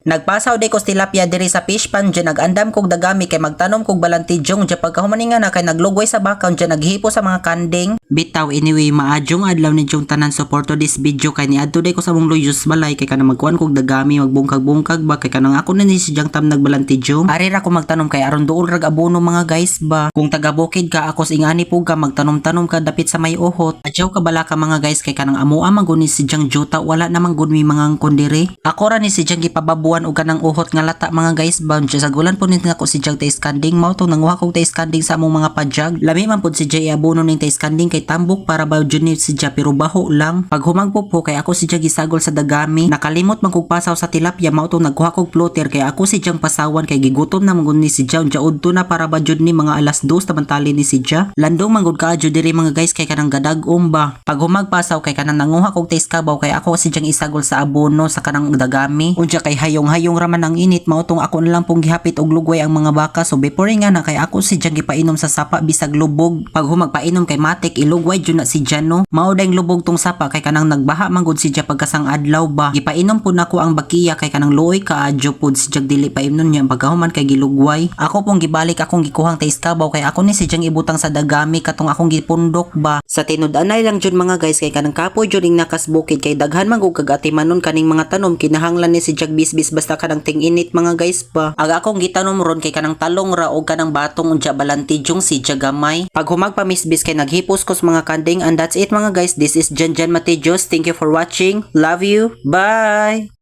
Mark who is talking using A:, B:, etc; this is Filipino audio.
A: Nagpasaw day ko tilapia diri sa fish pond dyan nagandam kog dagami kay magtanom kog balantidyong dyan pagkahumaninga na kay naglugway sa bakaw dyan naghipo sa mga kanding. Bitaw anyway maadyong adlaw ni dyong tanan support to this video kay niadto day ko sa mong luyos balay kay kanang magkuan kog dagami magbungkag-bungkag ba kay kanang ako na ni si dyang tam nagbalantidyong. Ari ra ko magtanom kay aron duol rag abono mga guys ba. Kung taga bukid ka ako ingani po ka magtanom-tanom ka dapit sa may uhot. Adyaw ka bala ka mga guys kay kanang amoa mangguni si dyang juta wala namang gunmi mga kondire. Ako ra ni si dyang gipababuan o ganang uhot nga lata mga guys bound sa gulan po nito ako si Jag taste kanding mao to nanguha kog taste kanding sa among mga pajag lami man pud si Jay abono ning taste kanding kay tambok para ba jud si Ja pero baho lang pag humagpo po kay ako si Jag gisagol sa dagami nakalimot man kog pasaw sa tilapia mao to nagkuha kog floater kay ako si Jang pasawan kay gigutom na manggod ni si Ja udto na para ba jud ni mga alas 2 tamantali ni si Ja landong manggod ka jud diri mga guys kay kanang gadag-om ba pag humagpasaw kay kanang nanguha kog taste kabaw kay ako si Jang isagol sa abono sa kanang dagami unya kay hayong raman ang init mao tong ako na lang pong gihapit og lugway ang mga baka so before nga na kay ako si Jang gipainom sa sapa bisag lubog pag humagpainom kay matik ilugway jud na si Jano mao dayng lubog tong sapa kay kanang nagbaha manggod si Ja pagkasang adlaw ba gipainom pud nako ang bakiya kay kanang luoy kaadyo pud si Jag dili painom niya pagkahuman kay gilugway ako pong gibalik akong gikuhang taste kabaw kay ako ni si Jang ibutang sa dagami katong akong gipundok ba sa tinud-anay lang jud mga guys kay kanang kapoy jud ning nakas bukid kay daghan man kog kagatimanon kaning mga tanom kinahanglan ni si Jag bisbis basta kanang ting-init mga guys pa. Aga akong gitanom ron kay kanang talong ra o kanang batong unja balantidyong si Jagamay. Pag humagpamisbis kay naghipos ko sa mga kanding and that's it mga guys. This is Janjan Matejos. Thank you for watching. Love you. Bye!